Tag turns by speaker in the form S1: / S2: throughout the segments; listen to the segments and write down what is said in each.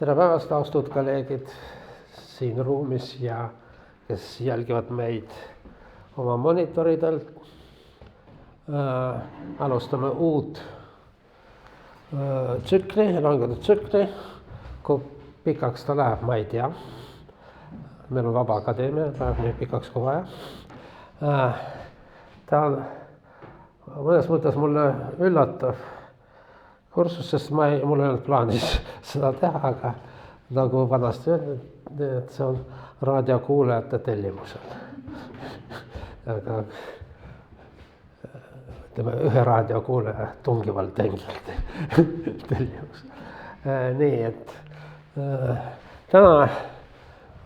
S1: Tere päevast, austatud kolleegid siin ruumis ja kes jälgivad meid oma monitoridel. Alustame uut tsükli, langenud tsükli. Kui pikaks ta läheb, ma ei tea. Meil on Vaba Akadeemia, läheb nii pikaks kui vaja. Ta on mõnes mõttes mulle üllatav kursus, sest mul ei olnud plaanis seda teha, aga nagu vanasti öeldi, et see on raadiokuulajate tellimusel. Aga ütleme, ühe raadiokuulaja tungival tengilt tellimus. Nii, et täna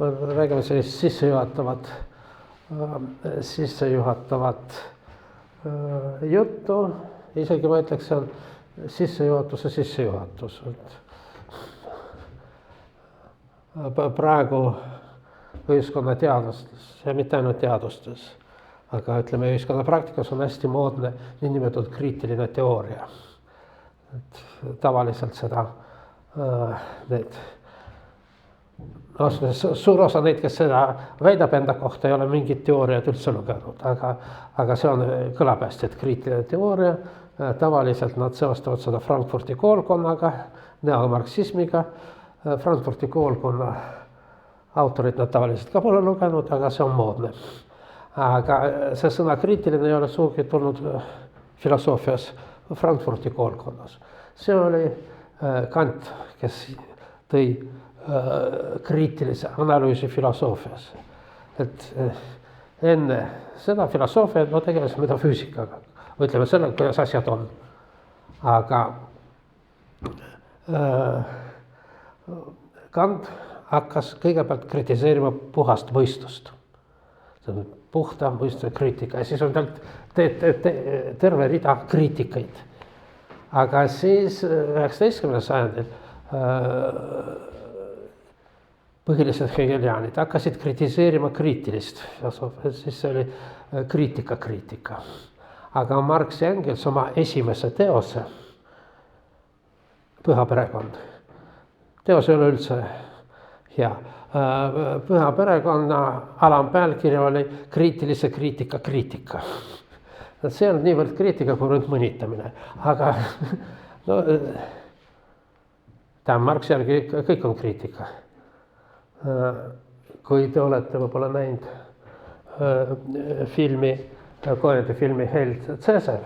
S1: räägime sellist sissejuhatavat juttu, isegi ma ütleks, see on sissejuhatus. Praegu ühiskonna teadustes ja mitte ainult teadustes, aga ütleme, ühiskonna praktikas on hästi moodne niinimetatud kriitiline teooria. Tavaliselt seda suur osa neid, kes seda väidab enda kohta, ei ole mingit teooriat üldse lugenud, aga see kõlab hästi, et kriitiline teooria. Tavaliselt nad seostavad seda Frankfurti koolkonnaga, neomarksismiga. Frankfurti koolkonna autorid nad tavaliselt ka pole lugenud, aga see on moodne. Aga see sõna kriitiline ei ole suugi tulnud filosoofias Frankfurti koolkonnas. See oli Kant, kes tõi kriitilise analüüsi filosoofias. Et enne seda filosoofiat ma tegelesin metafüüsikaga. Ütleme selle, kuidas asjad on. Aga Kant hakkas kõigepealt kritiseerima puhast mõistust. See on puhta mõistuse kriitika ja siis on terve rida kriitikaid. Aga siis 19. sajandil põhilised hegeliaanid hakkasid kritiseerima kriitilist filosoofiat, siis see oli kriitika. Aga Marx ja Engels oma esimese teose, Püha perekond. Teos ei ole üldse hea. Püha perekonna alampealkirja oli kriitilise kriitika. See on niivõrd kriitika kui nüüd mõnitamine. Aga no, Marx järgi kõik on kriitika. Kui te olete võib-olla näinud koolide filmi Held Cäsar,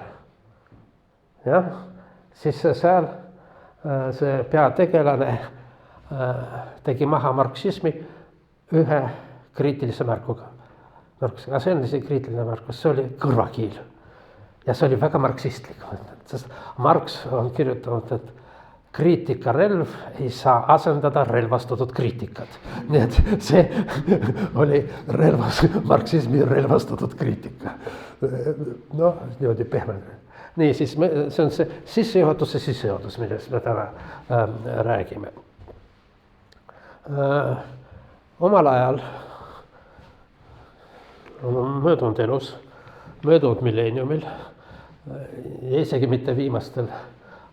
S1: siis seal see peategelane tegi maha marksismi ühe kriitilise märkuga. Aga see on isegi kriitiline märkus, see oli kõrvakiil. Ja see oli väga marksistlik. Sest Marx on kirjutanud, et kriitikarelv ei saa asendada relvastatud kriitikat. Nii et see oli marksismi relvastatud kriitika. No, niimoodi pehmene. Nii, siis see on see sissejuhatus, millest me täna räägime. Omal ajal möödunud elus, möödunud milleeniumil, isegi mitte viimastel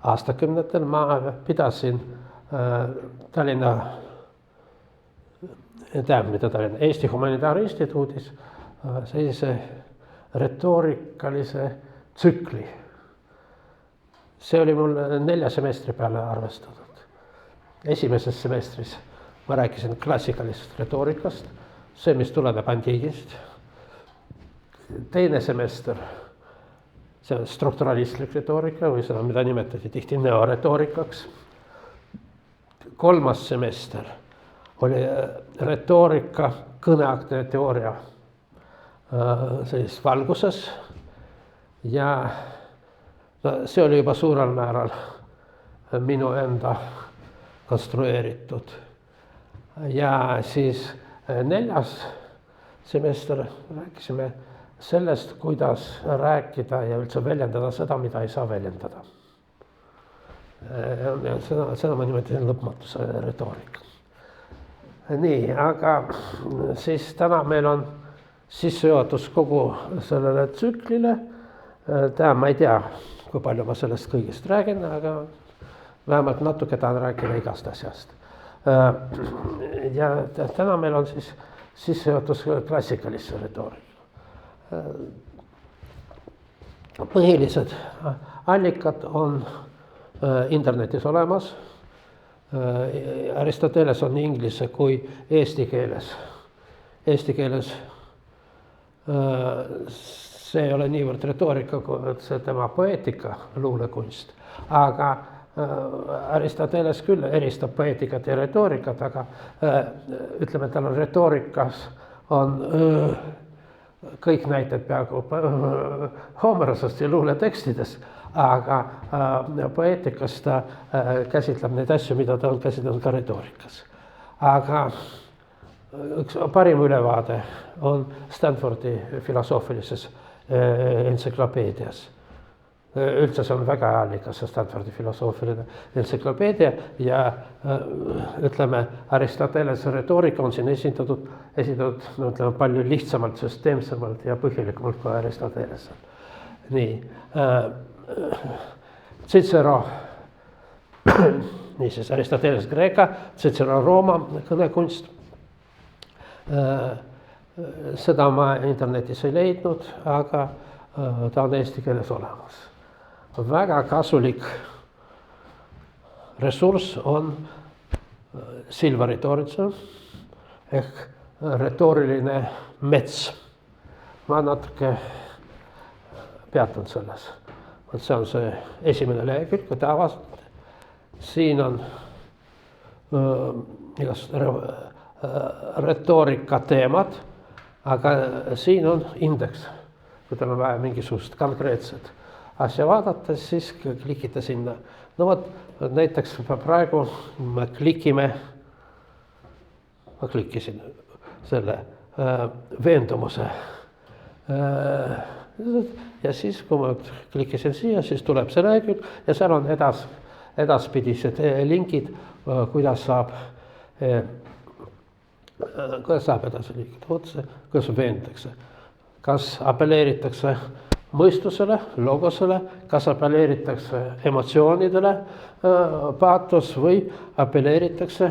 S1: aastakümnetel ma pidasin Eesti Humanitaarinstituudis sellise retoorikalise tsükli. See oli mul 4 semestri peale arvestatud. Esimeses semestris ma rääkisin klassikalisest retoorikast, see, mis tuleneb antiigist. Teine semester, see on strukturalistlik retoorika või seda, mida nimetati tihti neoretoorikaks. 3. semester oli retoorika kõneaktne teooria sellises valguses ja see oli juba suurel määral minu enda konstrueeritud. Ja siis 4. semester rääkisime sellest, kuidas rääkida ja üldse väljendada seda, mida ei saa väljendada. Seda ma nimetasin lõpmatuse retoorika. Nii, aga siis täna meil on sissejuhatus kogu sellele tsüklile. Ma ei tea, kui palju ma sellest kõigest räägin, aga vähemalt natuke tahan rääkida igast asjast. Ja täna meil on siis sissejuhatus klassikalisse retoorika. Põhilised allikad on internetis olemas. Aristoteles on nii inglise kui eesti keeles. Eesti keeles see ei ole niivõrd retoorika, kui see tema poeetika, luulekunst, aga Aristoteles küll eristab poeetikat ja retoorikat, aga ütleme, tal on retoorikas on kõik näited peaaegu Homerosest ja luuletekstides, aga poeetikas ta käsitleb neid asju, mida ta on käsitlenud ka retoorikas. Aga üks parim ülevaade on Stanfordi filosoofilises entsüklopeedias. Üldse see on väga allikas, see Stanfordi filosoofiline entsüklopeedia ja ütleme, Aristotelese retoorika on siin esitatud no, ütleme, palju lihtsamalt, süsteemsemalt ja põhjalikumalt kui Aristotelesel. Nii, Cicero, niisiis Aristoteles Kreeka, Cicero Rooma kõnekunst. Seda ma internetis ei leidnud, aga ta on eesti keeles olemas. Väga kasulik ressurss on Silva retoorica ehk retooriline mets. Ma natuke peatun selles. See on see esimene lehekülg, kui te avastate. Siin on retoorika teemad, aga siin on indeks. Kui teil on vaja mingisugust konkreetset asja vaadata, siis klikite sinna. No vot, näiteks praegu me klikkisin selle veendumuse. Ja siis, kui ma klikkisin siia, siis tuleb see lehekülg ja seal on edaspidised linkid, kuidas saab edasi liikuda, kuidas veendakse. Kas apelleeritakse mõistusele, logosele, kas apelleeritakse emotsioonidele, paatos või apelleeritakse,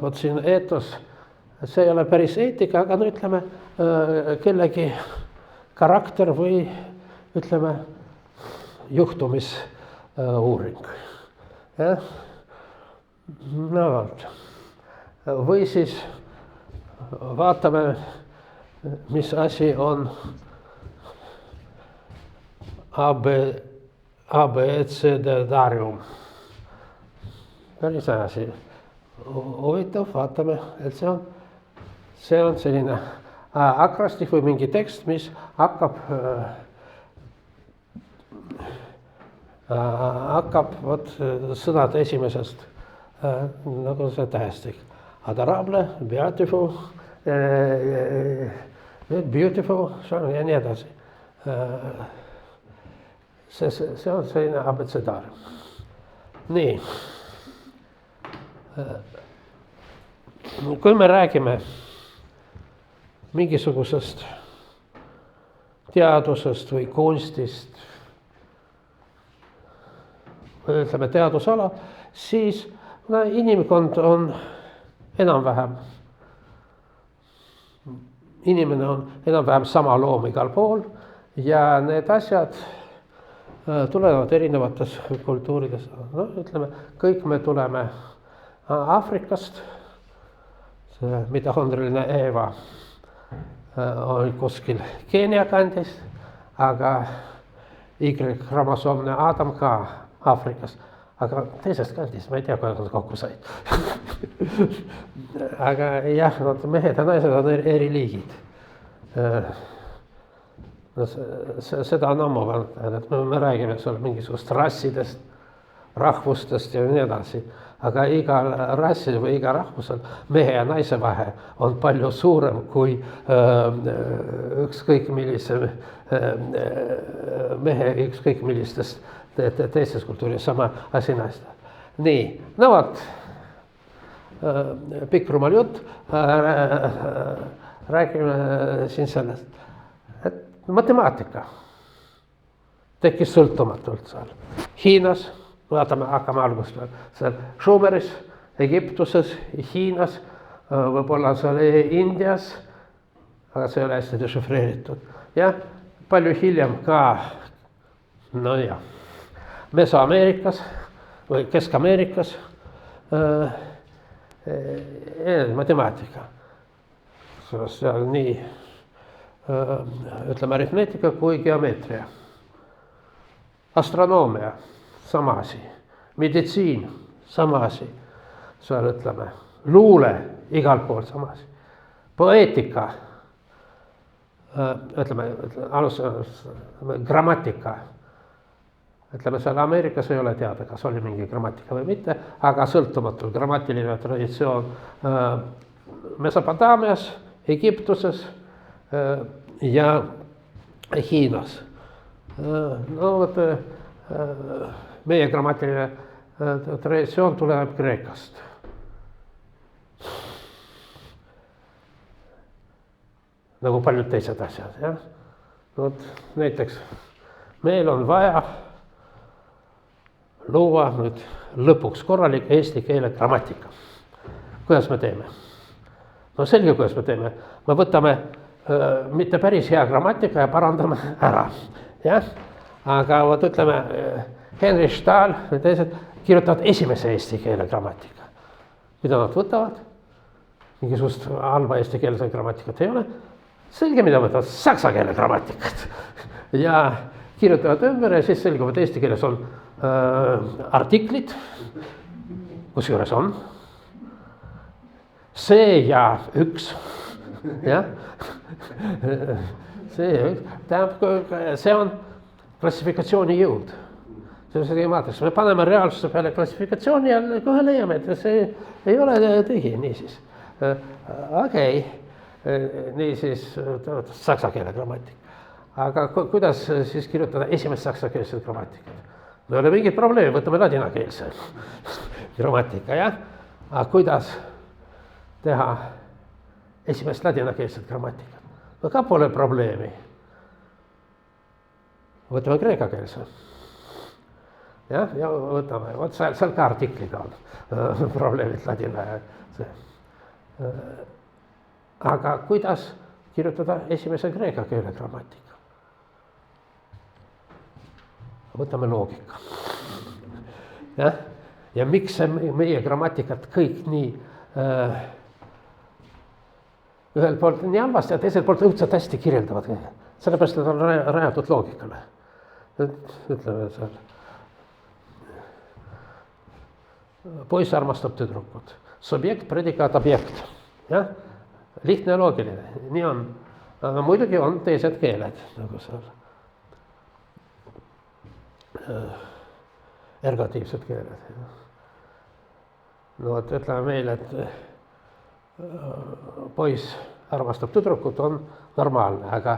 S1: vot siin eetos, see ei ole päris eetika, aga no ütleme kellegi karakter või ütleme juhtumisuuring. No vot. Või siis vaatame, mis asi on abecedarium. Päris asi. Huvitav, vaatame, et see on selline akrostik või mingi tekst, mis hakkab vot sõnade esimesest nagu see tähestik. Adorable, beautiful, ja nii edasi. See on selline abecedarium. Nii. Kui me räägime mingisugusest teadusest või kunstist, või ütleme teadusala, siis inimkond on enam-vähem, inimene on enam-vähem sama loom igal pool ja need asjad tulevad erinevates kultuurides. No, ütleme, kõik me tuleme Aafrikast, see mitohondriline Eeva oli kuskil Keenia kandis, aga Y-kromosoomne Adam ka Aafrikas, aga teisest kandist, ma ei tea, kuidas nad kokku said. Aga jah, mehed ja naised on eri liigid. Seda on ammu, et me räägime seal mingisugust rassidest, rahvustest ja nii edasi, aga igal rassil või iga rahvusel mehe ja naise vahe on palju suurem kui ükskõik millise mehe, ükskõik millistest teistes kultuuris, sama asi naiste. Nii, no vot, pikk rumal jutt, räägime siin sellest, et matemaatika tekkis sõltumatult seal Hiinas, hakkame algust seal Schumeris Egiptuses, Hiinas, võib-olla seal Indias, aga see ei ole hästi dešifreeritud. jah, palju hiljem ka, no jah, Mesoameerikas või Kesk-Ameerikas matemaatika. seal nii ütleme aritmeetika kui geomeetria. Astronoomia, sama asi. Meditsiin, sama asi. seal ütleme, luule, igal pool sama asi. Poeetika, ütleme, grammatika. ütleme, seal Ameerikas ei ole teada, kas oli mingi grammatika või mitte, aga sõltumatul grammatiline traditsioon Mesopotaamias, Egiptuses ja Hiinas. no vot, meie grammatiline traditsioon tuleb Kreekast. nagu paljud teised asjad, jah. Vot näiteks meil on vaja luua nüüd lõpuks korralik eesti keele grammatika. kuidas me teeme? no selge, kuidas me teeme. me võtame mitte päris hea grammatika ja parandame ära, jah. aga vot ütleme, Henry Stahl ja teised kirjutavad esimese eesti keele grammatika. mida nad võtavad? mingisugust halba eesti keele grammatikat ei ole. selge, mida võtavad saksa keele grammatikat ja kirjutavad ümber ja siis selgub, et eesti keeles on artiklid, kusjuures on see ja üks, jah. see on klassifikatsiooni jõud. me paneme reaalsuse peale klassifikatsiooni ja kohe leiame, et see ei ole tühi, niisiis. okei, niisiis saksa keele grammatika. aga kuidas siis kirjutada esimest saksakeelset grammatikat? no ei ole mingit probleemi, võtame ladinakeelse grammatika, jah. aga kuidas teha esimest ladinakeelset grammatikat? no ka pole probleemi. võtame kreekakeelse. jah, ja võtame, vot seal ka artiklid on probleemid ladina ja see. aga kuidas kirjutada esimese kreeka keele grammatika? võtame loogika. jah, ja miks meie grammatikat kõik nii ühelt poolt nii halvasti ja teiselt poolt õudselt hästi kirjeldavad? sellepärast, et on rajatud loogikale. ütleme seal. poiss armastab tüdrukut. subjekt, predikaat, objekt. jah, lihtne ja loogiline, nii on. aga muidugi on teised keeled, nagu seal ergatiivsed keeled. no vot, ütleme meil, et poiss armastab tüdrukut, on normaalne, aga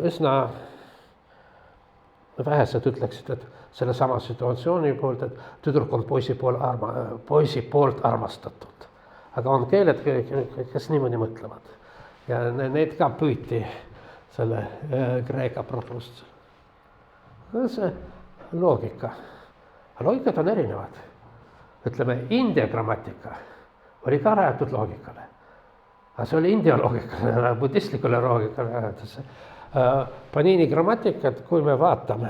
S1: üsna vähesed ütleksid, et sellesama situatsiooni poolt, et tüdruk on poisi poolt armastatud. aga on keeled, kes niimoodi mõtlevad. ja neid ka püüti selle kreeka protrustusel. see loogika. loogikad on erinevad. ütleme, India grammatika oli ka rajatud loogikale. aga see oli India loogikale, budistlikule loogikale. Panini grammatikat, kui me vaatame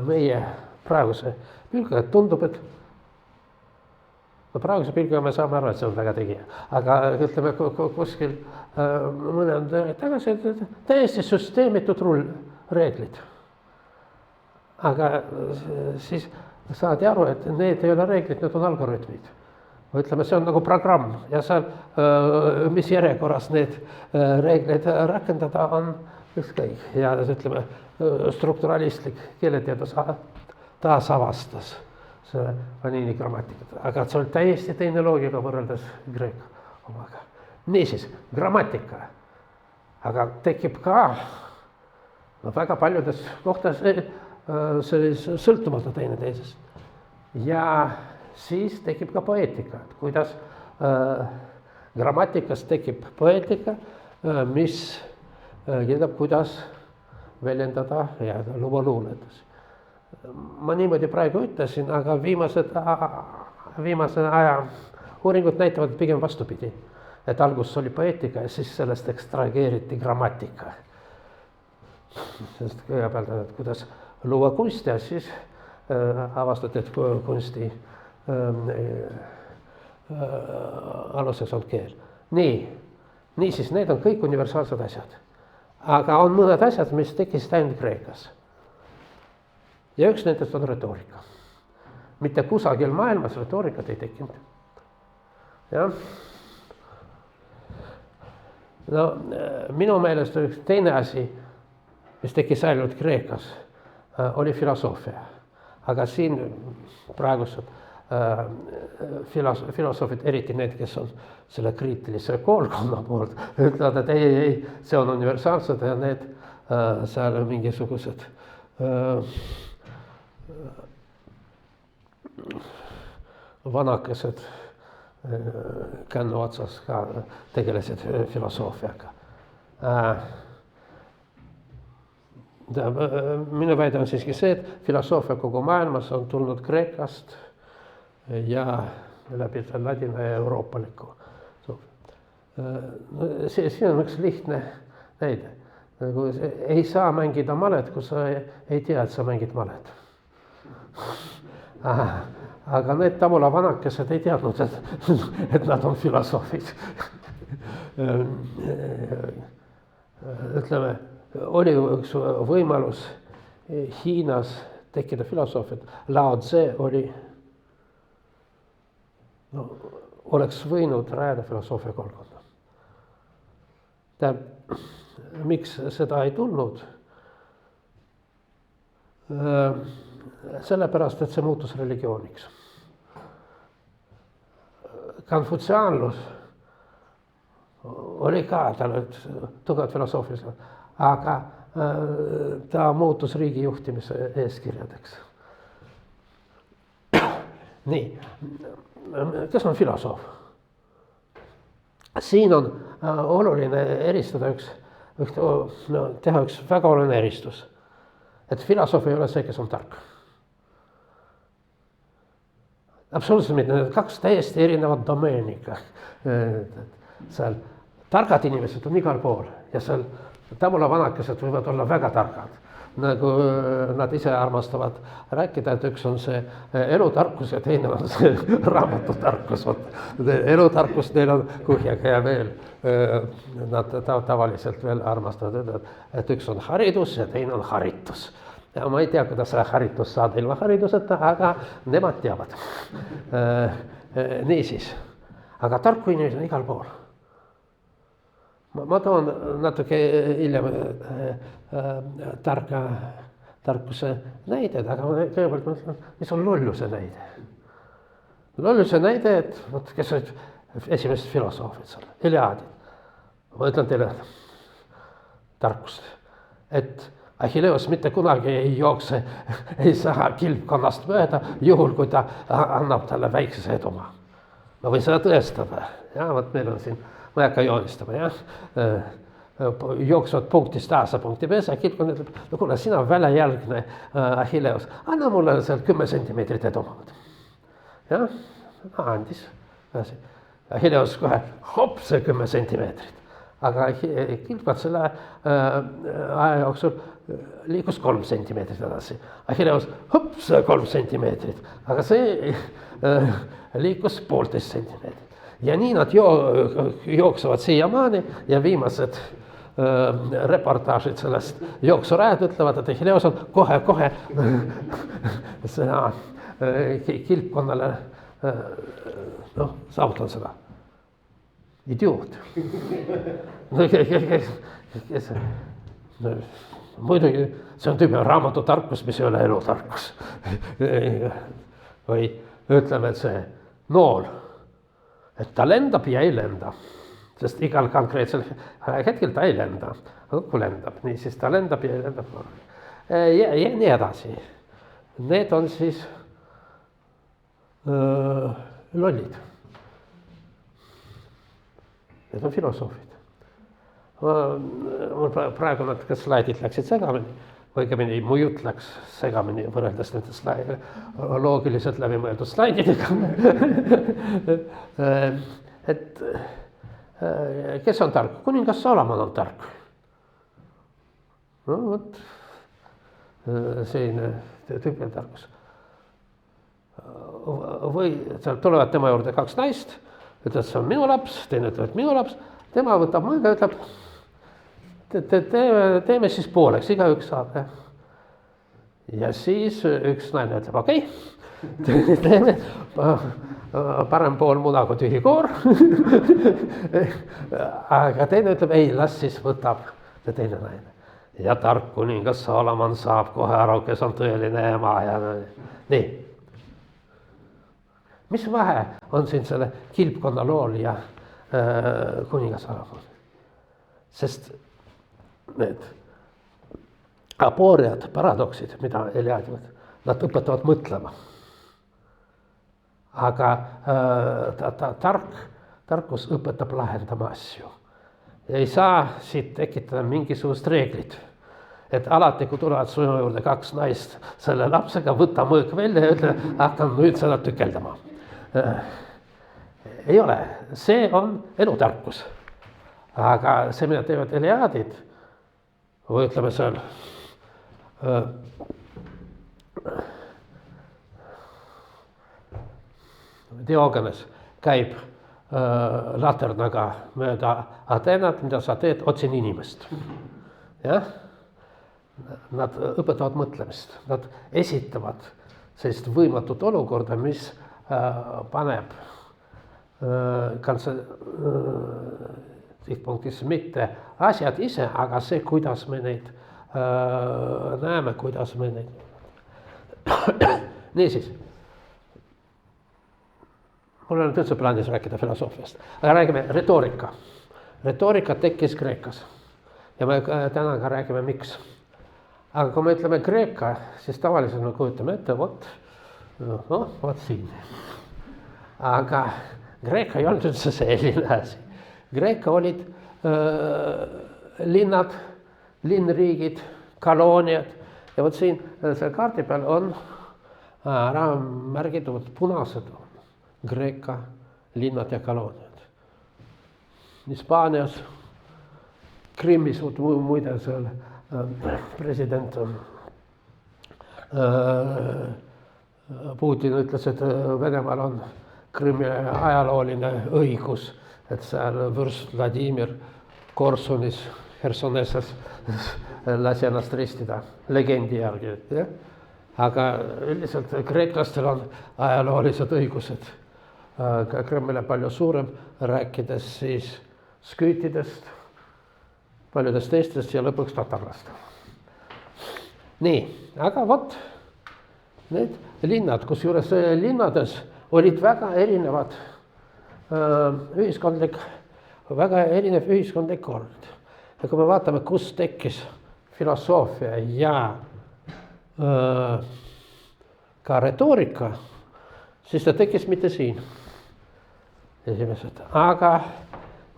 S1: meie praeguse pilguga, tundub, et no praeguse pilguga me saame aru, et see on väga tegija. aga ütleme kuskil mõne tagasi, täiesti süsteemitud reeglid. aga siis saadi aru, et need ei ole reeglid, need on algoritmid. ütleme, see on nagu programm ja seal, mis järjekorras need reegleid rakendada, on ükskõik. ja ütleme, strukturalistlik keeleteadus taasavastas selle Panini grammatikat, aga see oli täiesti teine loogika võrreldes kreeka omaga. niisiis, grammatika, aga tekib ka väga paljudes kohtades sõltumata teineteisest. ja siis tekib ka poeetika, et kuidas grammatikas tekib poeetika, mis kindlab, kuidas väljendada ja luua luuletusi. ma niimoodi praegu ütlesin, aga viimased viimase aja uuringud näitavad pigem vastupidi, et alguses oli poeetika ja siis sellest ekstrageeriti grammatika. Sest kõigepealt, et kuidas luua kunsti ja siis avastati, et kunsti aluseks on keel. Niisiis, need on kõik universaalsed asjad. Aga on mõned asjad, mis tekkisid ainult Kreekas. Ja üks nendest on retoorika. Mitte kusagil maailmas retoorikat ei tekkinud. Jah. No, minu meelest üks teine asi, mis tekkis ainult Kreekas, oli filosoofia. Aga siin praegused filosoofid, eriti need, kes on selle kriitilise koolkonna poolt, ütlevad, et ei, see on universaalsed ja need seal mingisugused vanakesed kännu otsas ka tegelesid filosoofiaga. Minu väide on siiski see, et filosoofia kogu maailmas on tulnud Kreekast ja läbi ladina ja euroopaliku. Siin on üks lihtne näide. Ei saa mängida malet, kui sa ei tea, et sa mängid malet. Aga need Tamula vanakesed ei teadnud, et nad on filosoofid. Ütleme, oli üks võimalus Hiinas tekkida filosoofiat. Lao Tse oleks võinud rajada filosoofia koolkonda. Miks seda ei tulnud? Sellepärast, et see muutus religiooniks. Konfutsiaanlus oli ka tal tugevad filosoofilised, aga ta muutus riigi juhtimise eeskirjadeks. Nii, kes on filosoof? Siin on oluline eristada teha üks väga oluline eristus. Et filosoof ei ole see, kes on tark. Absoluutselt mitte, need kaks täiesti erinevad domeeniga. Seal targad inimesed on igal pool ja seal Tamula vanakesed võivad olla väga targad. Nagu nad ise armastavad rääkida, et üks on see elutarkus ja teine on see raamatutarkus. Elutarkus neil on kuhjaga ja veel. Nad tavaliselt veel armastavad, et üks on haridus ja teine on haritus. Ja ma ei tea, kuidas see haritus saada ilma hariduseta, aga nemad teavad. Niisiis. Aga tarku inimesed on igal pool. Ma toon natuke hiljem tarkuse näided, aga kõigepealt mõtlen, mis on lolluse näide. Lolluse näide, et kes olid esimesed filosoofid seal, Eliadid. Ma ütlen teile tarkust, et Achilleus mitte kunagi ei jookse, ei saa kilpkonnast mööda, juhul kui ta annab talle väiksese edumaa. Ma võin seda tõestada. Ja, võt meil on siin ma ei hakka joonistama, jooksvad punktist A-sa punkti B-sa, kilpkond ütleb, no kuule, sina välajälgne Achilleus, anna mulle seal 10 sentimeetrit edumaad. Ja, andis. Achilleus kohe, hopp, see 10 sentimeetrit. Aga kilpkond selle aja jooksul liikus 3 sentimeetrit edasi. Achilleus, hopp, see 3 sentimeetrit. Aga see liikus 1,5 sentimeetrit. Ja nii nad jooksevad siiamaani ja viimased reportaažid sellest jooksurajad ütlevad, et Achilleus on kohe seda kilpkonnale saavutan seda. Idioot. Muidugi see on tüüpi raamatutarkus, mis ei ole elutarkus. Või ütleme, et see nool, et ta lendab ja ei lenda, sest igal konkreetsel hetkel ta ei lenda, kui lendab, nii siis ta lendab ja ei lendab. Ja nii edasi. Need on siis lollid. Need on filosoofid. Mul praegu natuke slaidid läksid segamini. õigemini mu jutt läks segamini võrreldes nende loogiliselt läbimõeldud slaididega. et kes on tark? Kuningas Salomon on tark. No vot, selline tüüpiline tarkus. Või sealt tulevad tema juurde kaks naist, ütleb, see on minu laps, teine ütleb, et minu laps, tema võtab mõõga ja ütleb, teeme siis pooleks, igaüks saab. Ja siis üks naine ütleb, okei, teeme parem pool muna kui tühi koor. Aga teine ütleb, ei, las siis võtab teine naine. Ja tark kuningas Salomon saab kohe aru, kes on tõeline ema ja nii. Mis vahe on siin selle kilpkonna lool ja kuningas Salomon? Sest need apooriad, paradoksid, mida Eliadivad, nad õpetavad mõtlema. Aga tarkus õpetab lahendama asju. Ei saa siit tekitada mingisugust reeglit. Et alati, kui tulevad su juurde kaks naist selle lapsega, võtta mõõk välja ja ütle, hakkan nüüd seda tükeldama. Ei ole, see on elutarkus. Aga see, mida teevad Eliadid, või ütleme seal Diogenes käib laternaga mööda Ateenat, mida sa teed, otsin inimest. Jah? Nad õpetavad mõtlemist, nad esitavad sellist võimatut olukorda, mis paneb sihtpunktis mitte asjad ise, aga see, kuidas me neid näeme, kuidas me neid. Niisiis, mul on üldse plaanis rääkida filosoofiast, aga räägime retoorika. Retoorika tekkis Kreekas ja me täna ka räägime, miks. Aga kui me ütleme Kreeka, siis tavaliselt me kujutame ette, vot siin. Aga Kreeka ei olnud üldse selline asi. Kreeka olid linnad, linnriigid, kolooniad ja vot siin selle kaardi peal on ära märgitud punased Kreeka linnad ja kolooniad. Hispaanias, Krimmis, muide seal president Putin ütles, et Venemaal on Krimmi ajalooline õigus, et seal vürst Vladimir Korsunis, Hersonessas lasi ennast ristida legendi järgi. Ja? Aga üldiselt kreeklastel on ajaloolised õigused Krimmile palju suurem, rääkides siis sküütidest, paljudest teistest ja lõpuks tatarlast. Nii, aga vot need linnad, kusjuures linnades olid väga erinevad väga erinev ühiskondlik kord. Ja kui me vaatame, kus tekkis filosoofia ja ka retoorika, siis ta tekkis mitte siin esimesed, aga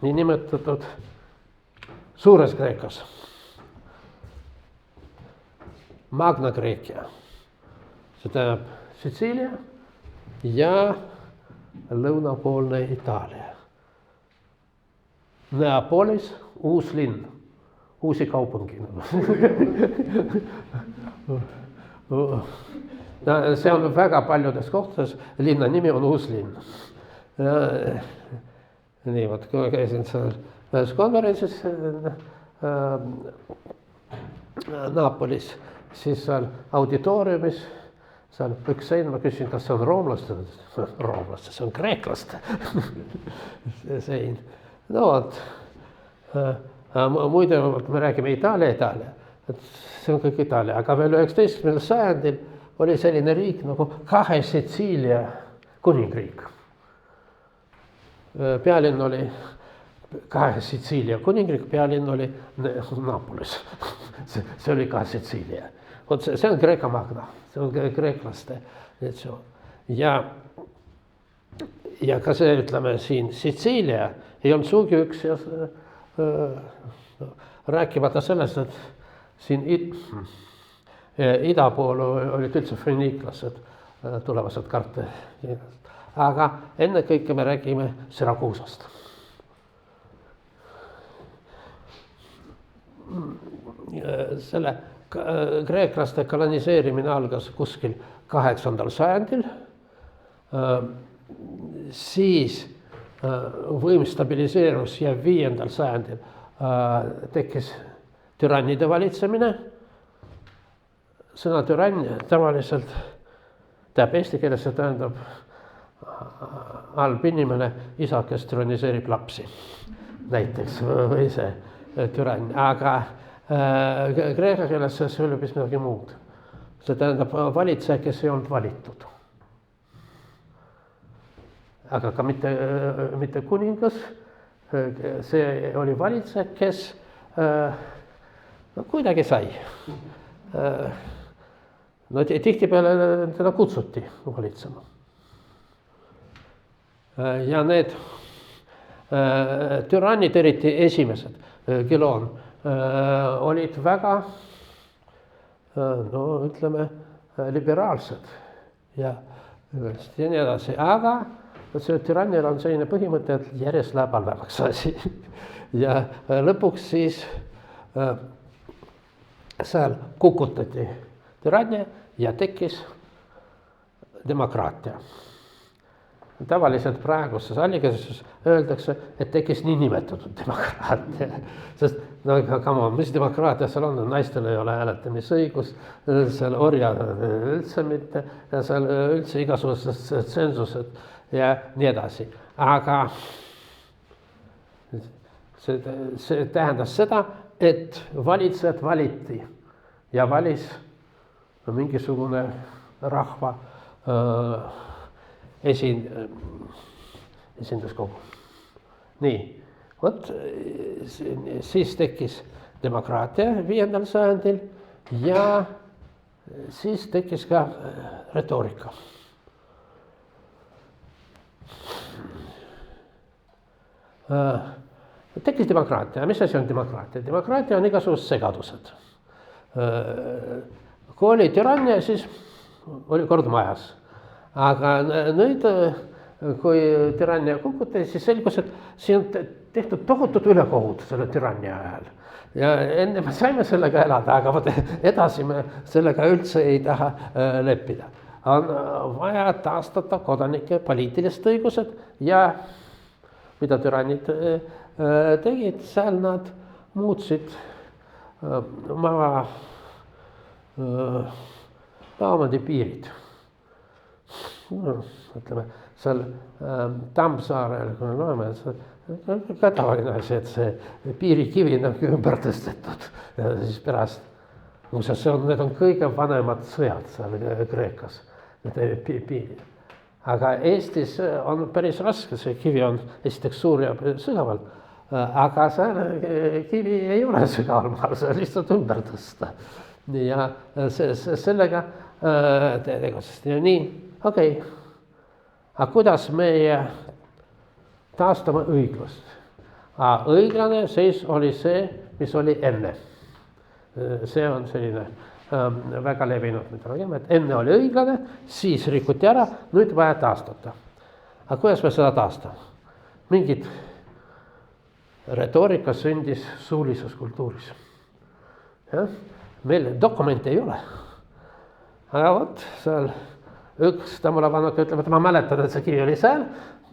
S1: niinimetatud Suures Kreekas, Magna Greekia, see tähendab Sitsiilia ja lõunapoolne Itaalia. Neapolis, uus linn, uusi kaupungi. See on väga paljudes kohtades, linna nimi on uus linn. Nii, vot kui ma käisin seal ühes konverentsis Naapolis, siis seal auditooriumis, seal üks sein, ma küsin, kas see on roomlaste, see on kreeklaste sein. No vot, muide, me räägime Itaalia, et see on kõik Itaalia, aga veel 19. sajandil oli selline riik nagu kahe Sitsiilia kuningriik. Pealinn oli kahe Sitsiilia kuningriik, pealinn oli Naapolis. See oli ka Sitsiilia. See on Kreeka magna, see on kreeklaste. Ja ka see, ütleme siin, Sitsiilia ei olnud suugi üks ja rääkimata sellest, et siin ida pool olid üldse feniiklased, tulevased Karteri. Aga ennekõike me räägime Syrakuusast. Selle kreeklaste koloniseerimine algas kuskil 8. sajandil, siis võim stabiliseerus ja 5. sajandil tekkis türannide valitsemine. Sõna türann tavaliselt tähendab eesti keeles, see tähendab halb inimene, isa, kes türanniseerib lapsi näiteks või see türann, aga kreeka keeles see oli hoopis midagi muud. See tähendab valitseja, kes ei olnud valitud. Aga ka mitte kuningas, see oli valitseja, kes kuidagi sai. No tihtipeale teda kutsuti valitsema. Ja need türannid, eriti esimesed, Gelon, olid väga, no ütleme, liberaalsed ja nii edasi, aga see türannil on selline põhimõte, et järjest läheb halvemaks asi. Ja lõpuks siis seal kukutati türannia ja tekkis demokraatia. Tavaliselt praeguses allikases öeldakse, et tekkis niinimetatud demokraatia. Sest no come on, mis demokraatia seal on? Naistel ei ole hääletamisõigus, seal orjad üldse mitte ja seal üldse igasugused tsensused ja nii edasi. Aga see tähendas seda, et valitsejad valiti ja valis mingisugune rahva esinduskogu. Nii, vot siis tekkis demokraatia 5. sajandil ja siis tekkis ka retoorika. Tekkis demokraatia. Mis asi on demokraatia? Demokraatia on igasugused segadused. Kui oli türannia, siis oli kord majas. Aga nüüd, kui türannia kukuti, siis selgus, et siin on tehtud tohutud ülekohut selle türannia ajal. Ja enne me saime sellega elada, aga edasi me sellega üldse ei taha leppida. On vaja taastada kodanike poliitilised õigused ja mida türannid tegid, seal nad muutsid maaomandi piirid. Ütleme, seal Tammsaarel, kui me loeme, ka tavaline asi, et see piirikivi on ümber tõstetud. Ja siis pärast, need on kõige vanemad sõjad seal Kreekas. Aga Eestis on päris raske, see kivi on esiteks suur ja sügaval, aga see kivi ei ole sügaval maal, see lihtsalt ümber tõsta. Ja sellega tegutses. Nii, okei. Aga kuidas meie taastame õiglust? Õiglane seis oli see, mis oli enne. See on selline väga levinud, mida me teeme, et enne oli õiglane, siis rikuti ära, nüüd vaja taastada. Aga kuidas me seda taastame? Mingid retoorika sündis suulises kultuuris. Ja? Meil dokumente ei ole. Aga vot, seal üks tamulavanak ütleb, et ma mäletan, et see kivi oli seal,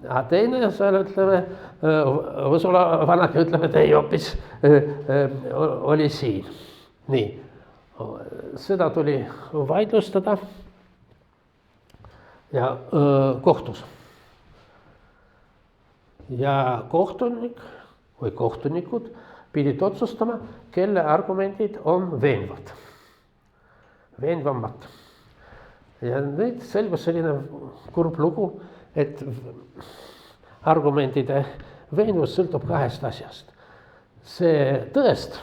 S1: aga teine seal ütleme, võsulavanak ütleb, et ei hoopis oli siin. Nii, seda tuli vaidlustada ja kohtus. Ja kohtunik või kohtunikud pidid otsustama, kelle argumendid on veenvad. Veenvamad. Ja nüüd selgus selline kurb lugu, et argumentide veenvus sõltub kahest asjast. See tõest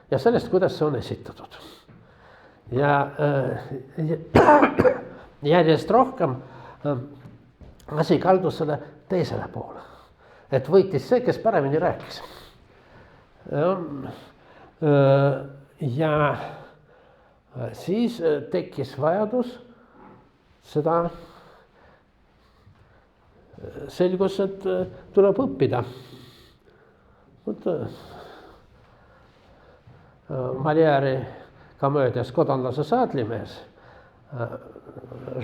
S1: ja sellest, kuidas see on esitatud. Ja järjest rohkem asi kaldus selle teisele poole. Et võitis see, kes paremini rääkis. Ja Siis tekkis vajadus seda, selgus, et tuleb õppida. Molière'i komöödias Kodanlase saadlimees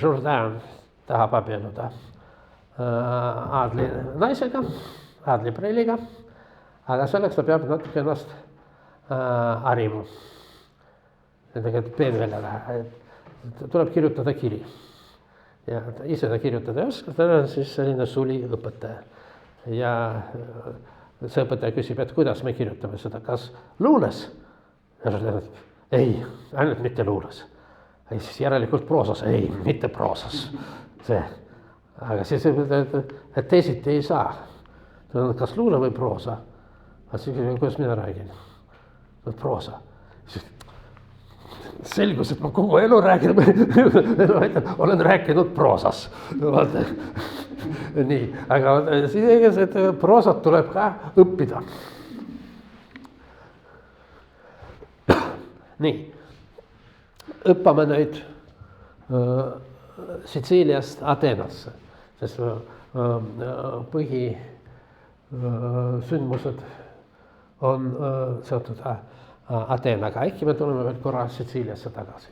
S1: Jourdain tahab abielluda aadli naisega, aadli preiliga, aga selleks ta peab natuke ennast harima. Tegelikult peenveljale tuleb kirjutada kiri. Ja ise ta kirjutada ei oska, ta on siis selline suli õpetaja. Ja see õpetaja küsib, et kuidas me kirjutame seda, kas luules? Ja ei, ainult mitte luules. Siis järelikult proosas, ei, mitte proosas. See. Aga siis, et teisiti ei saa. Kas luule või proosa? Aga siis, kuidas mina räägin? Proosa. Selgus, et ma kogu elu räägin, olen rääkinud proosas. Nii, aga siis, et proosat tuleb ka õppida. Nii, õppame nüüd Sitsiiliast Ateenasse, sest põhisündmused on seotud Ateenaga, äkki me tuleme veel korra Sitsiiliasse tagasi.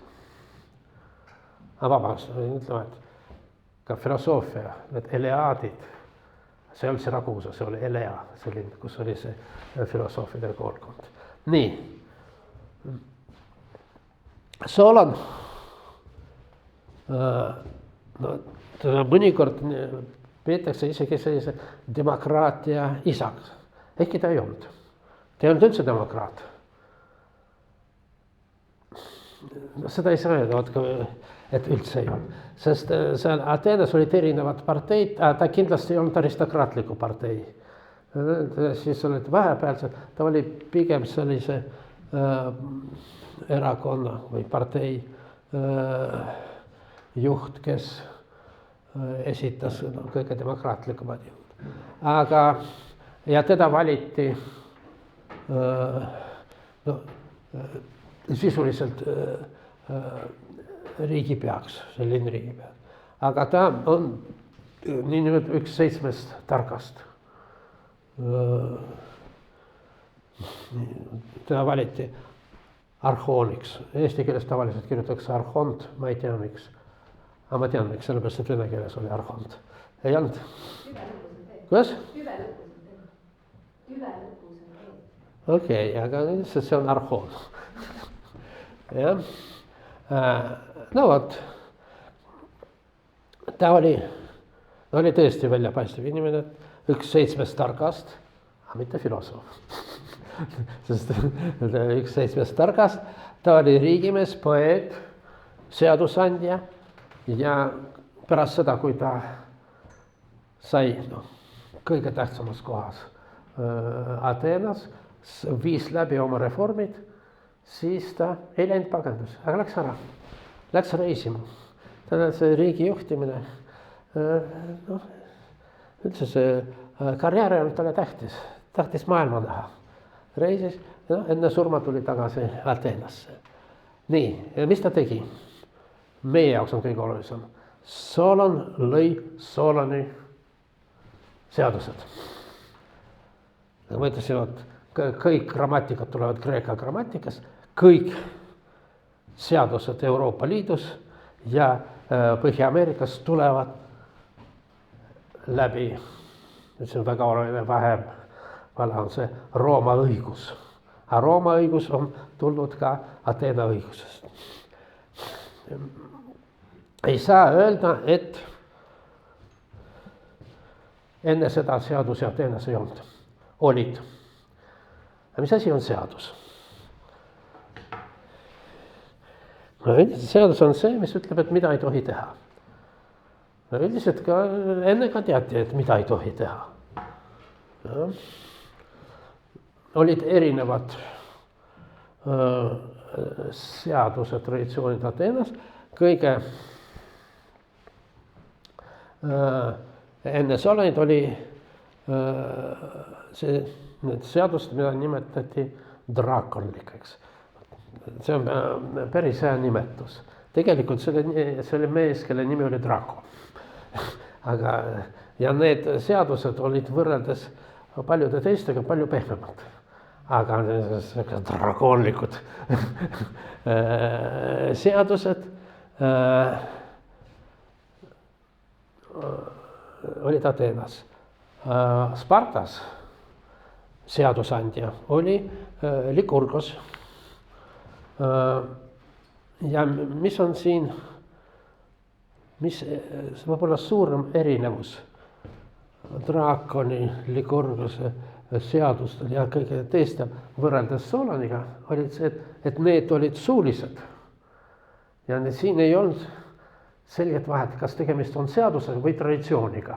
S1: Vabandust, ütleme, et ka filosoofia, need Eleadid, see oli Sirakuusa, see oli Elea, selline, kus oli see filosoofide koolkond. Nii, Solon, mõnikord peetakse isegi sellise demokraatia isaks, ehkki ta ei olnud. Ta ei olnud üldse demokraat. Seda ei saa öelda, et üldse ei olnud. Sest seal Ateenas olid erinevad parteid, ta kindlasti ei olnud aristokraatliku partei. Siis olid vahepealsed, ta oli pigem sellise erakonna või partei juht, kes esitas kõige demokraatlikumad jõud. Aga, ja teda valiti sisuliselt riigipeaks, selline riigipea. Aga ta on niinimetatud üks 7 targast. Teda valiti arhooniks. Eesti keeles tavaliselt kirjutatakse arhont, ma ei tea miks. Aga ma tean miks, sellepärast, et vene keeles oli arhont. Ei olnud? Kuidas? Okei, aga see on arhoon. Jah. No vot, ta oli tõesti väljapaistev inimene, üks 7 targast, aga mitte filosoof. Sest üks 7 targast, ta oli riigimees, poeet, seadusandja ja pärast seda, kui ta sai kõige tähtsamas kohas Ateenas, viis läbi oma reformid, siis ta ei läinud pagandus, aga läks ära. Läks reisima. Täna see riigi juhtimine, üldse see karjäär on talle tähtis. Tahtis maailma näha. Reisis, enne surma tuli tagasi Ateenasse. Nii, mis ta tegi? Meie jaoks on kõige olulisem. Solon lõi Soloni seadused. Ma ütlesin, et kõik grammatikad tulevad kreeka grammatikas, kõik seadused Euroopa Liidus ja Põhja-Ameerikas tulevad läbi, see on väga oluline vahe on see Rooma õigus. Aga Rooma õigus on tulnud ka Ateena õigusest. Ei saa öelda, et enne seda seadusi Ateenas ei olnud. Olid. Aga mis asi on seadus? Seadus on see, mis ütleb, et mida ei tohi teha. Üldiselt ka enne ka teati, et mida ei tohi teha. Ja. Olid erinevad seaduse traditsioonid Ateenas. Kõige enne Solonit oli need seadused, mida nimetati draakonlikeks. see on päris hea nimetus. Tegelikult see oli mees, kelle nimi oli Draco. Aga, ja need seadused olid võrreldes paljude teistega palju pehmemad. Aga drakoonlikud seadused olid Ateenas. Spartas seadusandja oli Lykurgos. Ja mis on siin, mis võib-olla suurem erinevus Draakoni, Lykurgose seadustel ja kõige teistel võrreldes Soloniga olid see, et need olid suulised. Ja siin ei olnud selget vahet, kas tegemist on seadusega või traditsiooniga.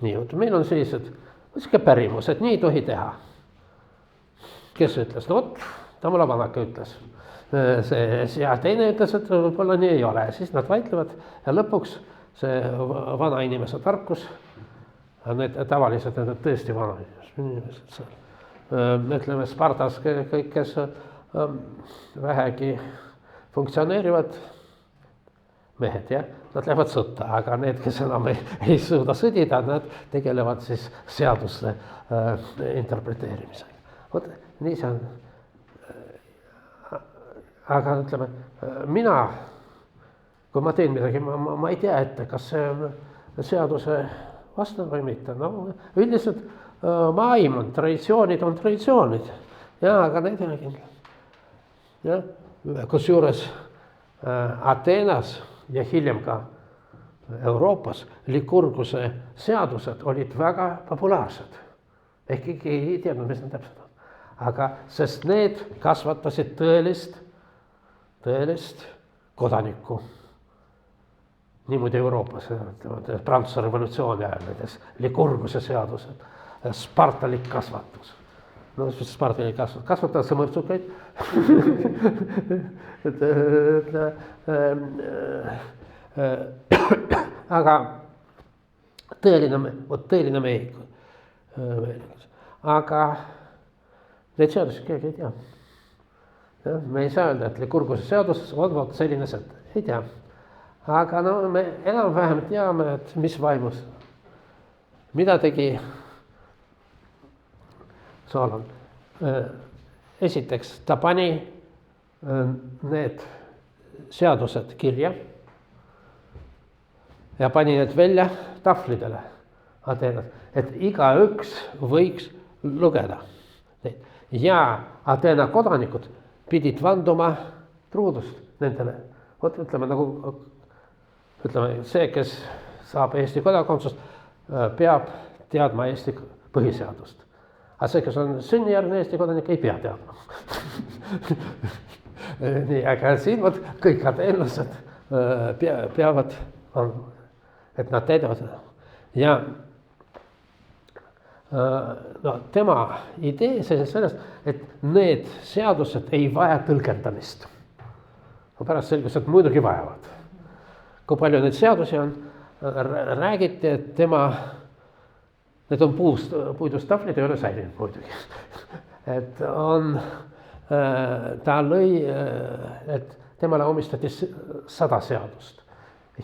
S1: Nii, meil on sellised pärimus, et nii ei tohi teha. Kes ütles? No vot, Tamula vanaka ütles. Ja teine ütles, et võib-olla nii ei ole. Siis nad vaidlevad ja lõpuks see vana inimese tarkus, need tavaliselt need tõesti vana inimesed. Ütleme Spartas kõik, kes vähegi funktsioneerivad mehed, ja? Nad lähevad sõtta, aga need, kes enam ei suuda sõdida, nad tegelevad siis seaduste interpreteerimisega. Vot nii see on. Aga ütleme, mina, kui ma teen midagi, ma ei tea ette, kas see on seaduse vastan või mitte. No, üldiselt ma aiman, traditsioonid on traditsioonid. Ja, aga need ei ole kindlasti. Kusjuures Ateenas ja hiljem ka Euroopas Lykurgose seadused olid väga populaarsed. Ehk ei teadnud, mis need täpselt on. Aga sest need kasvatasid tõelist kodanikku. Niimoodi Euroopas, Prantsuse revolutsiooni ajal, Lykurgose seadused, spartalik kasvatus. No, Spartalik kasvatakse mõrtsukaid. Aga tõeline mehikus. Aga neid seadusi keegi ei tea. Me ei saa öelda, et Lykurgose seaduses on selline säte. Ei tea. Aga no, me enam-vähem teame, et mis vaimus. Mida tegi Solon? Esiteks, ta pani need seadused kirja ja pani need välja tahvlidele Ateenas, et igaüks võiks lugeda. Ja Ateena kodanikud pidid vanduma truudust nendele. Vot ütleme, see, kes saab Eesti kodakondsust, peab teadma Eesti põhiseadust. Aga see, kes on sünnijärgne Eesti kodanik, ei pea teadma. Nii, aga siin kõik ateenlased peavad, et nad täidavad. Ja tema idee sellest, et need seadused ei vaja tõlgendamist. Pärast selgus, et muidugi vajavad. Kui palju neid seadusi on, räägiti, et need on puidust tahvlid, ei ole säilinud muidugi. Et ta lõi, et temale omistati 100 seadust.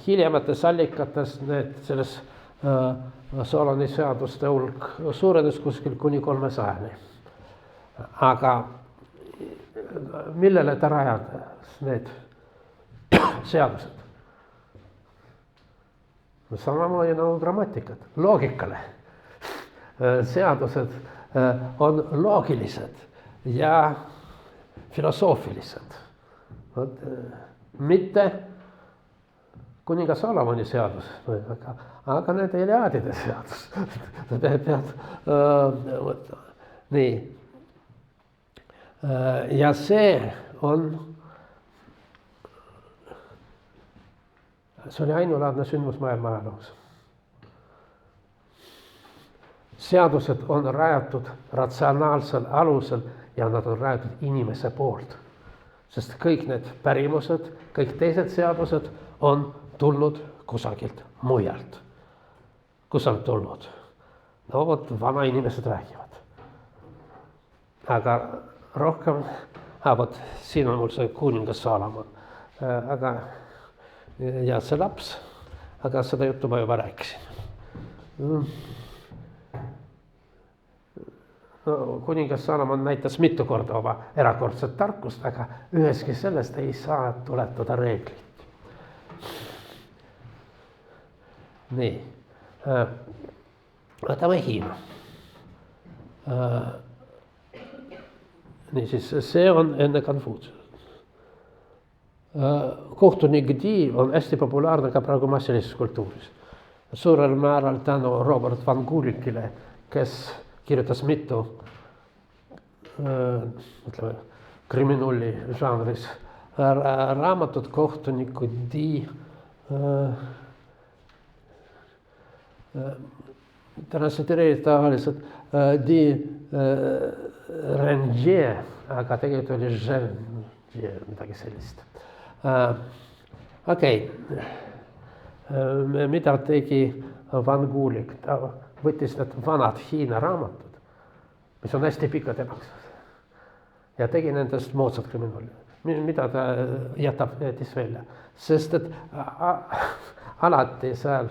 S1: Hiljemates allikates selles Soloni seaduste hulk suurenes kuskil kuni 300. Aga millele ta rajas need seadused? Samamoodi nagu grammatikat, loogikale. Seadused on loogilised ja filosoofilised. Mitte kuningas Solomoni seadus, aga need Eliadide seadus. Nii. Ja see oli ainulaadne sündmus maailma ajaloos. Seadused on rajatud ratsionaalsel alusel ja nad on rajatud inimese poolt. Sest kõik need pärimused, kõik teised seadused on tulnud kusagilt mujalt. Kus on tulnud? No vot, vana inimesed räägivad. Aga rohkem vot siin on mul see kuningas Saalomon. Aga, ja see laps, aga seda juttu ma juba rääkisin. No, kuningas Saalomon näitas mitu korda oma erakordset tarkust, aga üheski sellest ei saa tuletada reeglit. Nii, võtame Hiina. Niisiis, see on enne Konfutsiust. Kohtunik Di on hästi populaarne ka praegu massilises kultuuris. Suurel määral tänu Robert van Gulikile, kes kirjutas mitu kriminulli žanris raamatut kohtuniku Di transiteerida tavaliselt Di Rengier, aga tegelikult oli Rengier, midagi sellist. Okei. Mida tegi Van Gulik? Ta võttis need vanad Hiina raamatud, mis on hästi pikad emaksed, ja tegi nendest moodsad kriminaalid. Mida ta jättis välja? Sest et alati seal,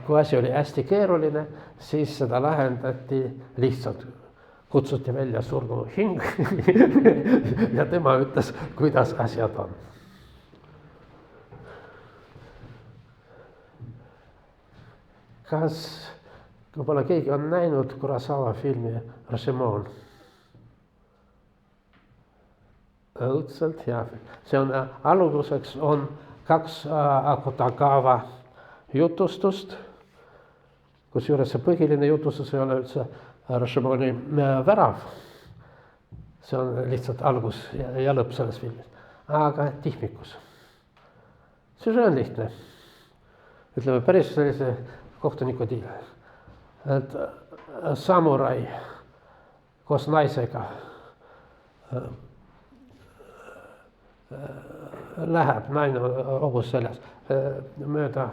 S1: kui asi oli hästi keeruline, siis seda lahendati lihtsalt. Kutsuti välja surnud hing ja tema ütles, kuidas asjad on. Kas võib-olla keegi on näinud Kurosawa filmi Rashomon? Õudselt hea film. See on alguseks on 2 Akutagawa jutustust, kusjuures see põhiline jutustus ei ole üldse Rashomoni värav. See on lihtsalt algus ja lõpp selles filmis. Aga tihmikus. See on lihtne. Ütleme päris sellise kohtuniku Di. Et samurai koos naisega läheb naine hobus seljas mööda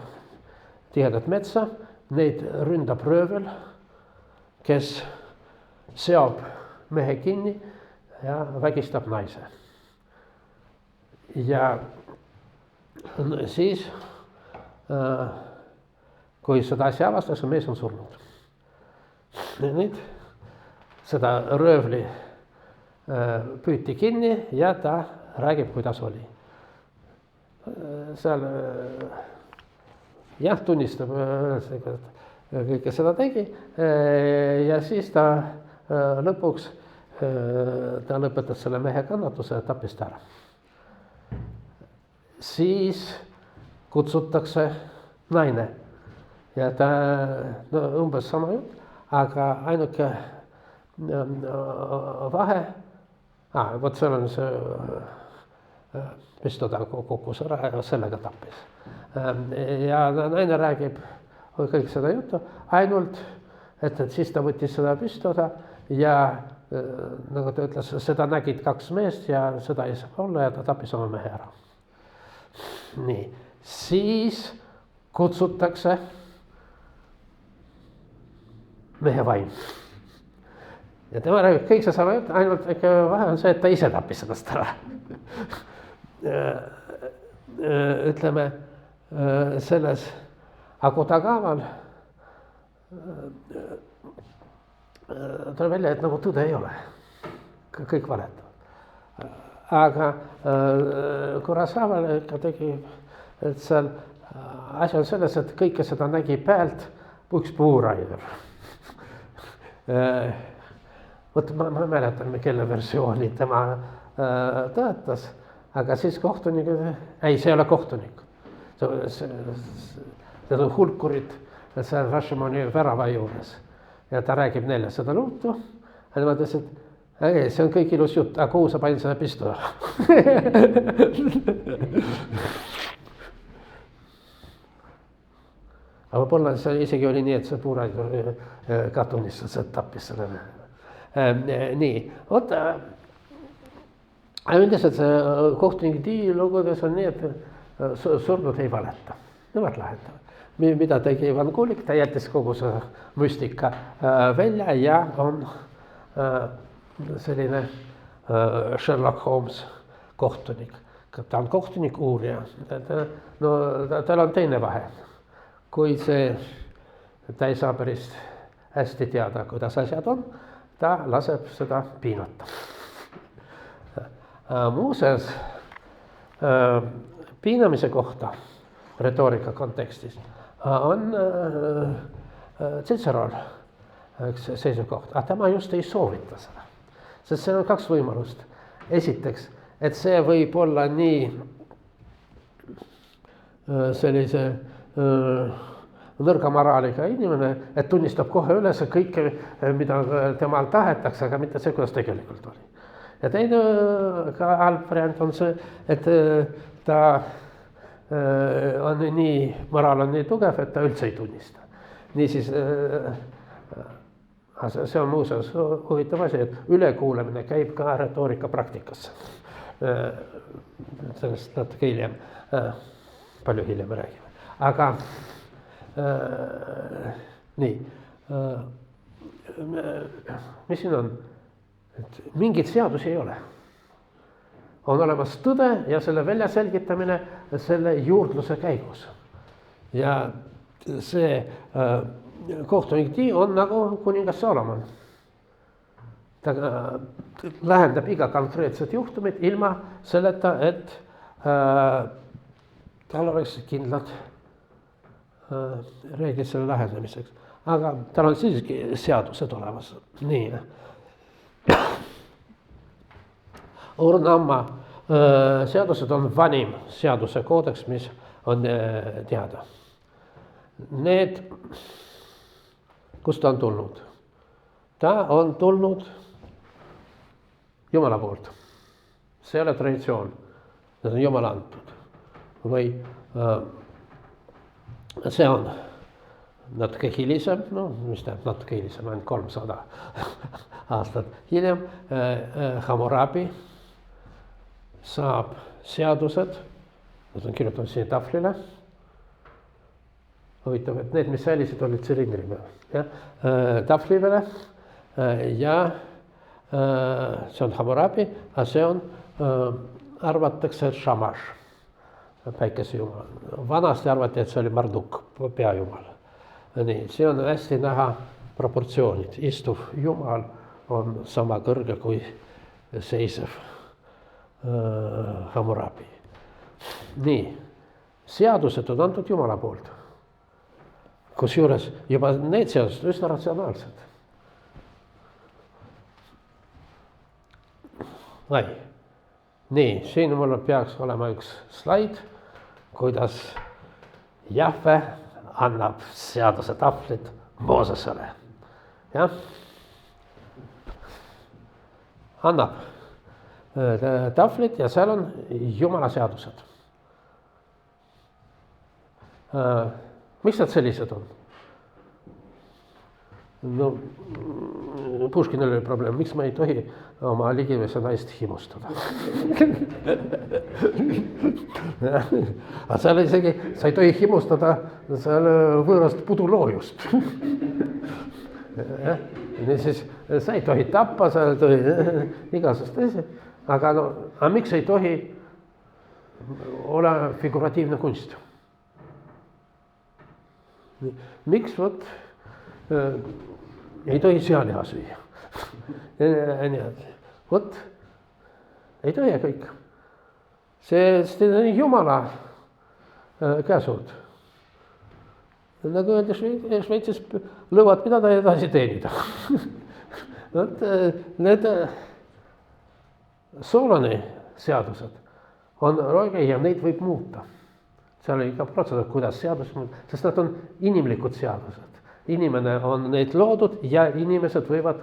S1: tihedat metsa, neid ründab röövel, kes seob mehe kinni ja vägistab naise. Ja siis, kui seda asja avastas, mees on surnud. Nüüd seda röövli püüti kinni ja ta räägib, kuidas oli. Seal jah, tunnistab, kõike seda tegi ja siis ta lõpuks ta lõpetas selle mehe kannatuse ja tappis ta ära. Siis kutsutakse naine ja ta umbes sama jutt, aga ainuke vahe, vot seal on see pistoda kukkus ära ja sellega tappis. Ja naine räägib kõik seda juttu, ainult, et siis ta võttis seda pistoda ja nagu ta ütles, seda nägid 2 meest ja seda ei saa olla ja ta tappis oma mehe ära. Nii, siis kutsutakse mehe vaim. Ja tema räägib kõik see sama jutt, ainult vahe on see, et ta ise tappis sellest ära. Ütleme, selles Akutagaval tuleb välja, et nagu tõde ei ole. Kõik valetavad. Aga Kurosawal ikka tegi, et seal asi on selles, et kõike seda nägi pealt üks puuraider. Vot ma mäletan, kelle versiooni tema tõetas, aga siis kohtunik, ei, see ei ole kohtunik. See on hulkurid seal Rashomoni värava juures ja ta räägib neile seda luutu. Ja ma ütlesin, et see on kõik ilus jutt, aga kuhu sa panin seda pistola? Aga võib-olla see isegi oli nii, et see puuraidur ka tunnistas, et tappis selle. Nii, oota, üldiselt see kohtunik Di lugudes on nii, et surnud ei valeta. Nemad lahendavad. Mida tegi Van Gulik, ta jättis kogu see müstika välja ja on selline Sherlock Holmes kohtunik. Ta on kohtunik uurija. No tal on teine vahe. Kui ta ei saa päris hästi teada, kuidas asjad on, ta laseb seda piinata. Muuseas, piinamise kohta retoorika kontekstis on Cicerol üks seisukoht, aga tema just ei soovita seda. Sest seal on kaks võimalust. Esiteks, et see võib olla nii sellise nõrga moraaliga inimene, et tunnistab kohe üles kõike, mida temal tahetakse, aga mitte see, kuidas tegelikult oli. Ja teine ka halb variant on see, et ta on moraal on nii tugev, et ta üldse ei tunnista. Niisiis, see on muuseas huvitav asi, et ülekuulamine käib ka retoorika praktikasse. Sellest natuke hiljem, palju hiljem räägime. Aga nii, mis siin on? Et mingit seadusi ei ole. On olemas tõde ja selle välja selgitamine selle juurdluse käigus. Ja see kohtunik Dee on nagu kuningas Solomon. Ta lähendab iga konkreetset juhtumit ilma selleta, et tal oleks kindlad reeglid selle lähendamiseks. Aga tal on siiski seadused olemas. Nii. Urnamma seadused on vanim seaduse koodeks, mis on teada. Need, kust ta on tulnud? Ta on tulnud Jumala poolt. See ei ole traditsioon. Need on Jumala antud. Või see on natuke hilisem, no mis tähendab natuke hilisem, ainult 300 aastat hiljem. Hammurabi saab seadused, nad on kirjutanud siin tahvlile. Huvitav, et need, mis säilisid, olid tsirindri peal. Tahvli peale ja see on Hammurabi, aga see on, arvatakse, Shamash, päikesejumal. Vanasti arvati, et see oli Marduk, peajumal. Nii, see on hästi näha proportsioonid. Istuv jumal on sama kõrge kui seisev Hammurabi. Nii, seadused on antud Jumala poolt. Kusjuures juba need seadused üsna ratsionaalsed. Nii, siin mul peaks olema üks slaid, kuidas Jahve annab seaduse tahvlit Moosesele. Jah? Annab tahvlit ja seal on Jumala seadused. Miks nad sellised on? No, Puškinil oli probleem, miks ma ei tohi oma ligimese naist himustada. Aga seal isegi, sa ei tohi himustada seal võõrast puduloojust. Siis sa ei tohi tappa, sa ei tohi igasest asja. Aga miks ei tohi olla figuratiivne kunst? Miks ei tohi sealiha süüa? Vot, ei tohi kõik. See on Jumala käsud. Nagu öelda Šveitsis lõuad pidada ja edasi teenida. Vot, need Soloni seadused on roige ja neid võib muuta. Seal oli ka protseduur, kuidas seadus muuta, sest nad on inimlikud seadused. Inimene on neid loodud ja inimesed võivad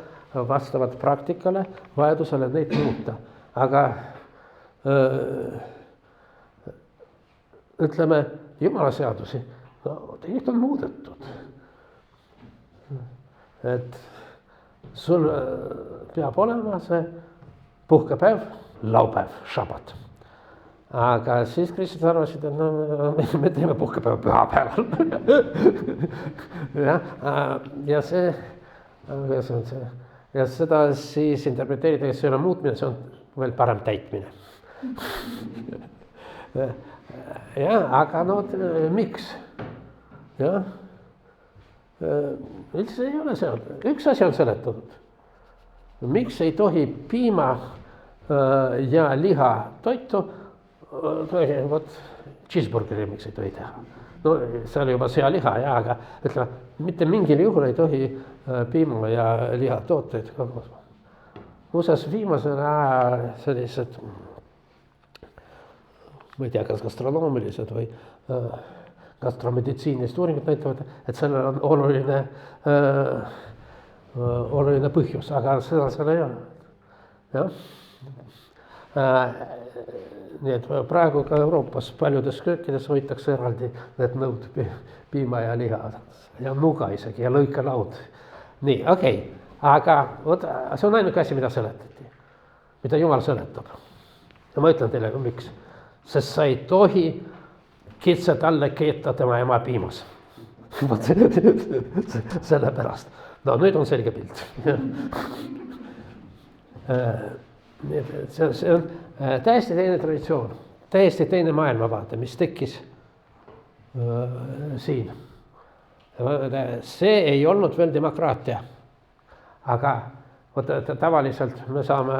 S1: vastavalt praktikale vajadusele neid muuta. Aga ütleme, Jumala seadusi, tegelikult on muudetud. Et sul peab olema see puhkepäev, laupäev, šabat. Aga siis kristid arvasid, et me teeme puhkepäeva pühapäeval. Ja see, ja seda siis interpreteerida, see ei ole muutmine, see on veel parem täitmine. jah, aga no miks? jah, üldse ei ole seal, üks asi on seletatud. Miks ei tohi piima ja liha toitu, vot cheeseburgeri miks ei tohi teha. No see oli juba sealiha, aga ütleme, mitte mingil juhul ei tohi piima ja liha tooteid koos. Muuseas, viimasel ajal sellised, ma ei tea, kas gastronoomilised või gastromeditsiinilised uuringud näitavad, et sellel on oluline põhjus, aga seda seal ei ole. jah. Nii et praegu ka Euroopas paljudes köökides hoitakse eraldi need nõud, piima ja liha ja nuga isegi ja lõikelaud. Nii, okei. Aga see on ainuke asi, mida seletati, mida Jumal seletab. Ja ma ütlen teile, miks. Sest sa ei tohi kitsed alle keeta tema ema piimas. Sellepärast. No nüüd on selge pilt. See on täiesti teine traditsioon, täiesti teine maailmavaate, mis tekkis siin. See ei olnud veel demokraatia. Aga tavaliselt me saame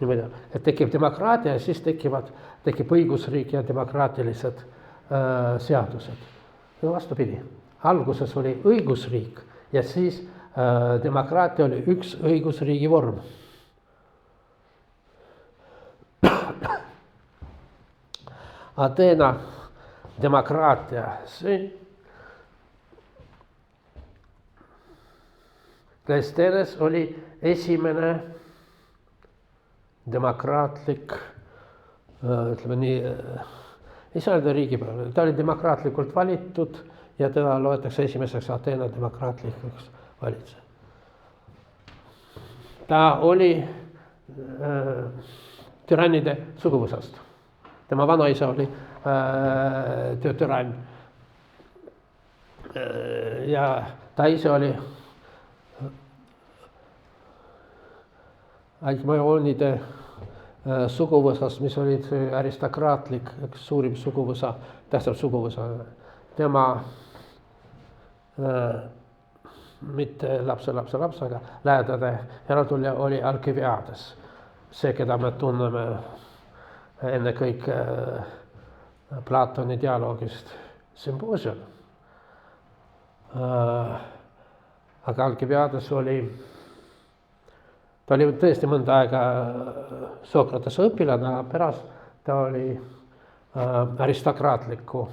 S1: niimoodi, et tekib demokraatia ja siis tekib õigusriik ja demokraatilised seadused. No vastupidi, alguses oli õigusriik ja siis demokraatia oli üks õigusriigi vorm. Ateena demokraatia, Kleisthenes oli esimene demokraatlik, ütleme nii, ei saa öelda riigipäev, ta oli demokraatlikult valitud ja teda loetakse esimeseks Ateena demokraatlikuks valitseja. Ta oli türannide suguvõsast. Tema vanaisa oli türann ja ta ise oli Aigmajoonide suguvõsast, mis olid aristokraatlik, suurim suguvõsa, tähtsam suguvõsa. Tema mitte lapse, aga lähedane järeltulija oli Alkiviades. See, keda me tunneme enne kõik Platoni dialoogist Symposium. Aga Alkiviades ta oli tõesti mõnda aega Sokratese õpilane, aga pärast ta oli aristokraatliku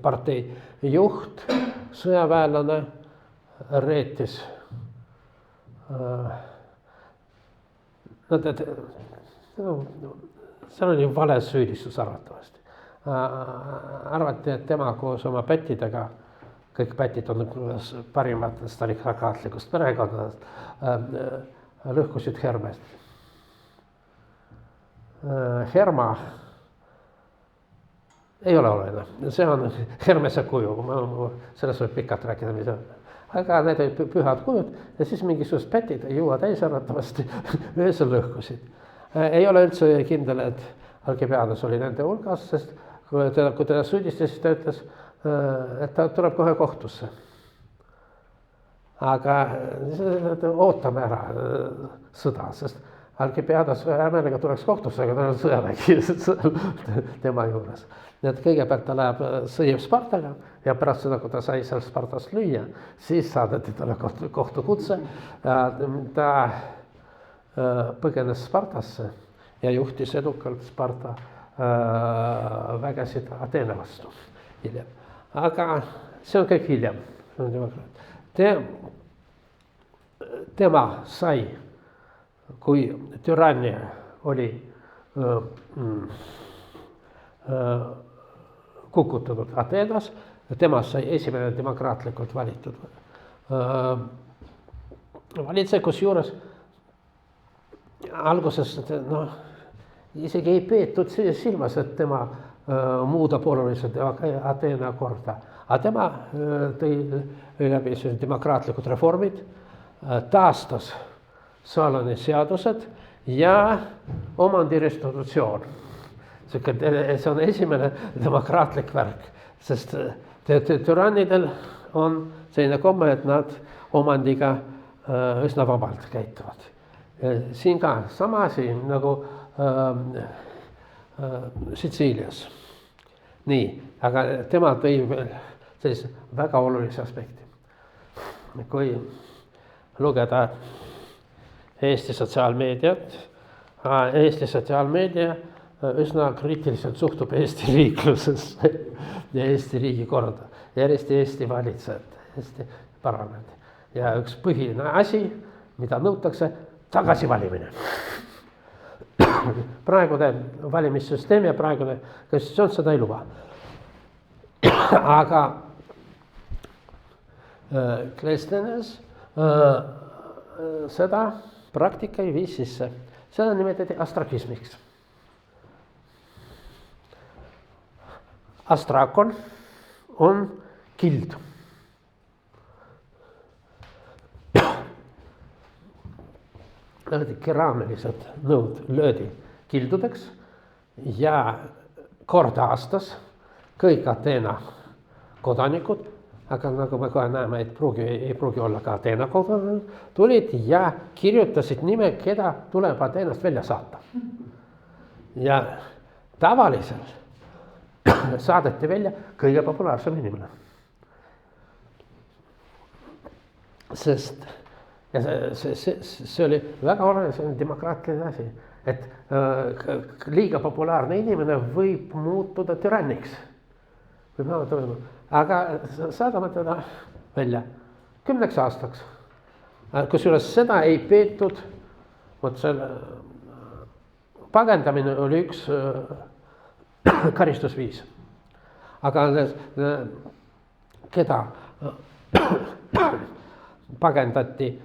S1: partei juht, sõjaväelane, reetis. See oli vale süüdistus arvatavasti. Arvati, et tema koos oma pättidega, kõik pätid on parimatest aristokraatlikust perekondadest, lõhkusid Hermest. Herma ei ole oluline, see on Hermese kuju, sellest võib pikalt rääkida, aga need olid pühad kujud ja siis mingisugused pätid ei juua täis arvatavasti, öösel lõhkusid. Ei ole üldse kindel, et Alkiviades oli nende hulgas, sest kui teda süüdistas, siis ta ütles, et ta tuleb kohe kohtusse. Aga ootame ära sõda, sest Alkiviades ämmelega tuleks kohtusse, aga tal on sõjavägi tema juures. Nii et kõigepealt ta läheb sõjib Spartaga ja pärast seda, kui ta sai seal Spartast lüüa, siis saadeti talle kohtukutse. Ta põgenes Spartasse ja juhtis edukalt Sparta vägesid Ateena vastu hiljem. Aga see on kõik hiljem. Tema sai, kui türannia oli kukutatud Ateenas, tema sai esimene demokraatlikult valitud valitseja, kusjuures alguses isegi ei peetud silmas, et tema muudab oluliselt Ateena korda. Aga tema tõi läbi demokraatlikud reformid, taastas Soloni seadused ja omandirestitutsioon. See on esimene demokraatlik värk, sest türannidel on selline komme, et nad omandiga üsna vabalt käituvad. Siin ka sama asi nagu Sitsiilias. Nii, aga tema tõi veel sellise väga olulise aspekti. Kui lugeda Eesti sotsiaalmeediat, Eesti sotsiaalmeedia üsna kriitiliselt suhtub Eesti riiklusesse ja Eesti riigi korda, ja eriti Eesti valitsejad, Eesti parlamendi. Ja üks põhiline asi, mida nõutakse, tagasivalimine. Praegune valimissüsteem ja praegune konstitutsioon seda ei luba. Aga Cleisthenes seda praktika ei viis sisse. Seda nimetati astrakismiks. Astrakon on kild. Keraamilised nõud löödi kildudeks ja kord aastas kõik Ateena kodanikud, aga nagu me kohe näeme, ei pruugi olla ka Ateena kodanikud, tulid ja kirjutasid nime, keda tuleb Ateenast välja saata. Ja tavaliselt saadeti välja kõige populaarsem inimene. Sest ja see oli väga oluline demokraatline asi, et liiga populaarne inimene võib muutuda türanniks. Aga saadame teda välja 10 aastaks. Kusjuures seda ei peetud, selle pagendamine oli üks karistusviis. Aga keda pagendati,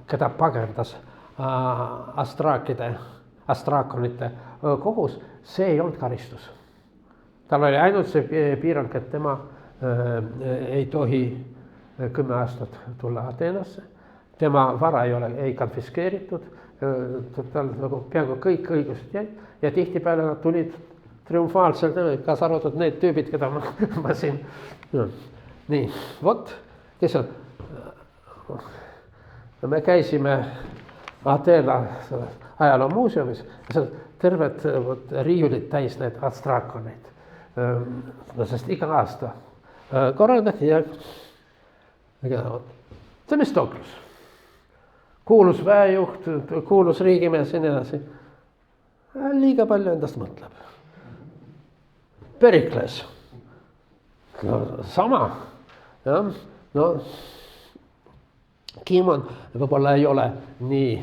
S1: keda pagendas astraakonite kohus, see ei olnud karistus. Tal oli ainult see piirang, et tema ei tohi 10 aastat tulla Ateenasse, tema vara ei konfiskeeritud, tal nagu peaaegu kõik õigused jäid ja tihtipeale nad tulid triumfaalselt, kaasa arvatud need tüübid, keda ma siin. Nii, vot, kes on? Me käisime Ateena ajaloomuuseumis, see on terved riiulid täis need astraakoneid. Sest iga aasta korraldati ja Themistoklus, kuulus väejuht, kuulus riigimees ja nii edasi. Liiga palju endast mõtleb. Perikles, sama, jah, no Kimon võib-olla ei ole nii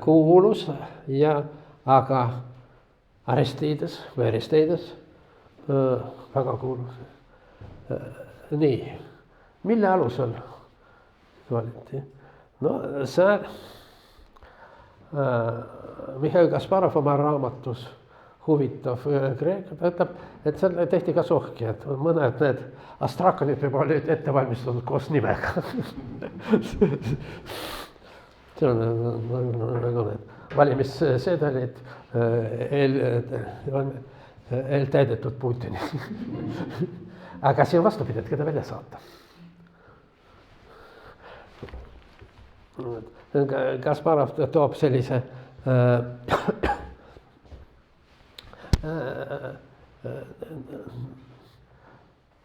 S1: kuulus, aga Aristides väga kuulus. Nii, mille alusel valiti? No see Mihhail Kasparov oma raamatus Huvitav Kreek, ta ütleb, et selle tehti ka sohki, et mõned need astraakonid võib olid ette valmistatud koos nimega. See on nagu need valimissedelid eeltäidetud Putini. Aga see on vastupidi, et keda välja saata. Kasparov toob sellise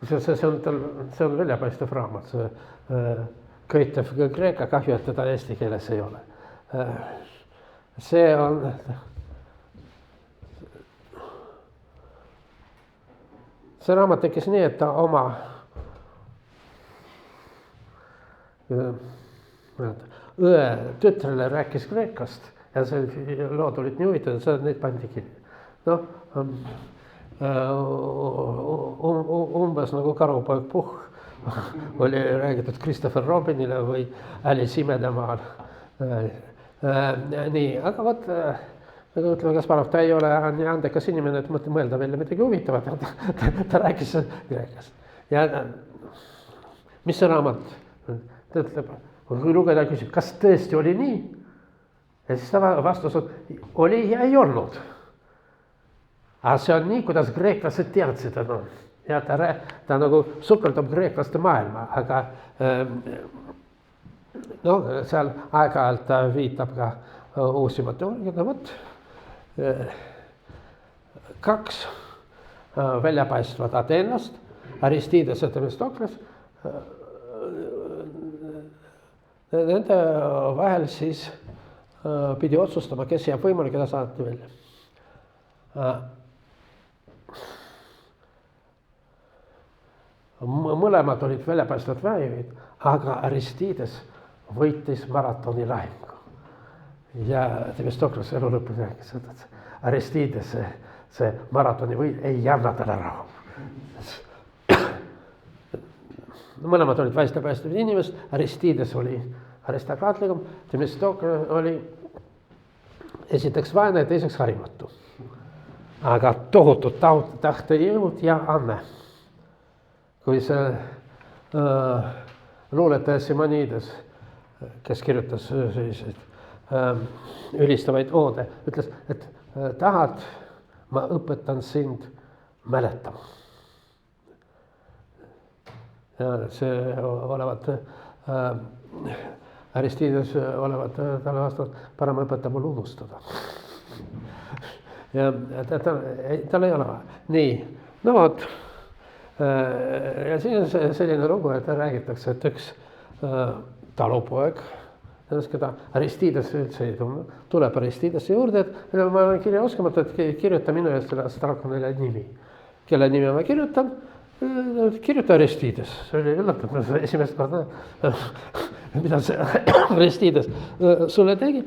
S1: see on väljapaistev raamat, see Köitev Kreeka, kahju, et teda eesti keeles ei ole. See on see raamat tekkis nii, et ta oma õe tütrele rääkis Kreekast ja see lood olid nii huvitavad, et neid pandi kinni. Noh, umbes nagu Karupoeg Puhh oli räägitud Christopher Robinile või Alice Imedemaal. Nii, aga vot ütleme, Kasparov, ta ei ole nii andekas inimene, et mõelda välja midagi huvitavat. Ta rääkis kreekast. Ja mis see raamat? Ta ütleb, kui lugeja küsib, kas tõesti oli nii? Ja siis ta vastus oli ja ei olnud. Aga see on nii, kuidas kreeklased teadsid. Ja ta nagu sukeldub kreeklaste maailma, aga seal aeg-ajalt ta viitab ka uusimat teooriat. Vot, kaks väljapaistvat ateenlast, Aristides ja Themistokles, nende vahel siis pidi otsustama, kes jääb võimule, keda saadeti välja. Mõlemad olid väljapaistvad väejuhid, aga Aristides võitis maratoni lahingu. Ja Themistokles elu lõpus rääkis, et Aristides see maratoni võit ei anna talle rahu. Mõlemad olid väljapaistvad inimesed, Aristides oli aristokraatlikum, Themistokles oli esiteks vaene ja teiseks harimatu. Aga tohutud tahtejõud ja anne. Kui see luuletaja Simonides, kes kirjutas selliseid ülistavaid oode, ütles, et tahad, ma õpetan sind mäletama. Ja see olevat Aristides olevat talle vastanud, parem õpeta mul unustada. Ja tal ei ole vaja. Nii, no vot. Ja siin on selline lugu, et räägitakse, et üks talupoeg, keda Aristides üldse ei tunne, tuleb Aristidesse juurde, et ma olen kirjaoskamatu, et kirjuta minu eest sellest drakonile nimi. Kelle nimi ma kirjutan? Kirjuta Aristides. See oli üllatav, esimest korda, mida see Aristides sulle tegi.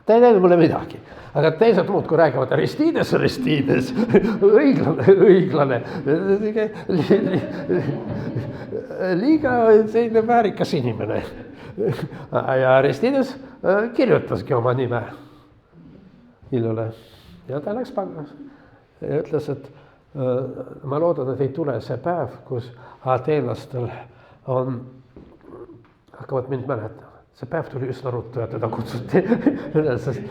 S1: Ta ei teinud mulle midagi, aga teised muud, kui räägivad Aristides, õiglane, liiga selline väärikas inimene. Ja Aristides kirjutaski oma nime Illule ja ta läks pangas ja ütles, et ma loodan, et ei tule see päev, kus ateenlastel hakkavad mind mäletama. See päev tuli üsna ruttu ja teda kutsuti üles, sest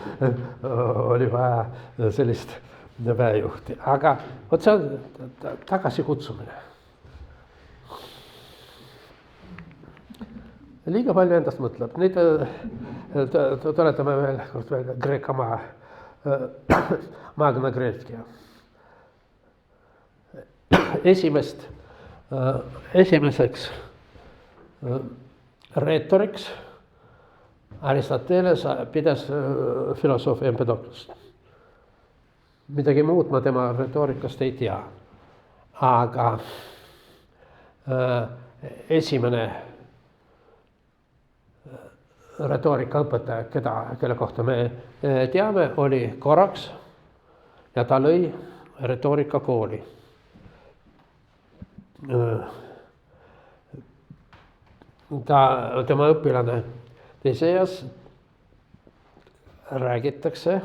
S1: oli vaja sellist väejuhti. Aga vot see on tagasikutsumine. Liiga palju endast mõtleb. Nüüd tuletame veel kord välja Kreeka maa, Magna Graecia. Esimeseks reetoriks Aristoteles pidas filosoofi Empedoklust. Midagi muud ma tema retoorikast ei tea. Aga esimene retoorikaõpetaja, kelle kohta me teame, oli Koraks ja ta lõi retoorikakooli. Tema õpilane Teseas räägitakse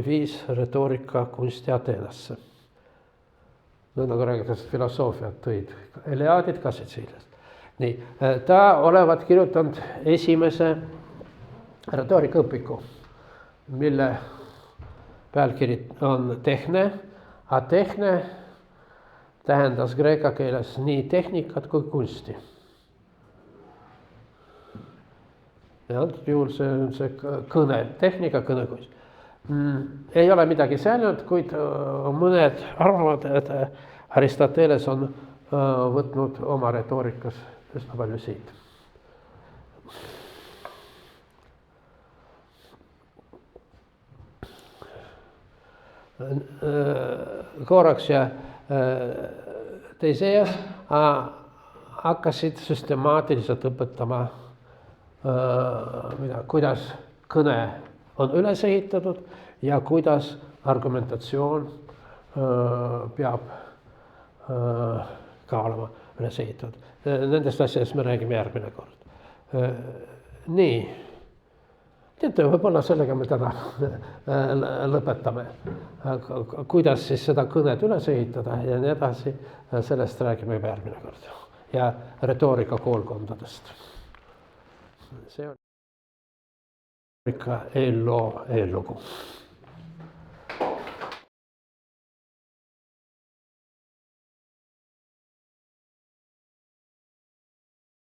S1: viis retoorikakunsti Ateenasse. Nagu räägitakse, filosoofiat tõid Eleadid ka Sitsiiliast. Nii, ta olevat kirjutanud esimese retoorikaõpiku, mille pealkiri on Tehne, a Tehne tähendas kreeka keeles nii tehnikat kui kunsti. Ja antud juhul see kõne, tehnika, kõnekunst. Ei ole midagi säilinud, kuid mõned arvavad, et Aristoteles on võtnud oma retoorikas üsna palju siit. Koraks ja Teseas hakkasid süstemaatiliselt õpetama, kuidas kõne on üles ehitatud ja kuidas argumentatsioon peab ka olema üles ehitatud. Nendest asjadest me räägime järgmine kord. Nii, teate, võib-olla sellega me täna lõpetame. Kuidas siis seda kõnet üles ehitada ja nii edasi, sellest räägime juba järgmine kord. Ja retoorika koolkondadest. See on ikka eelloo eellugu.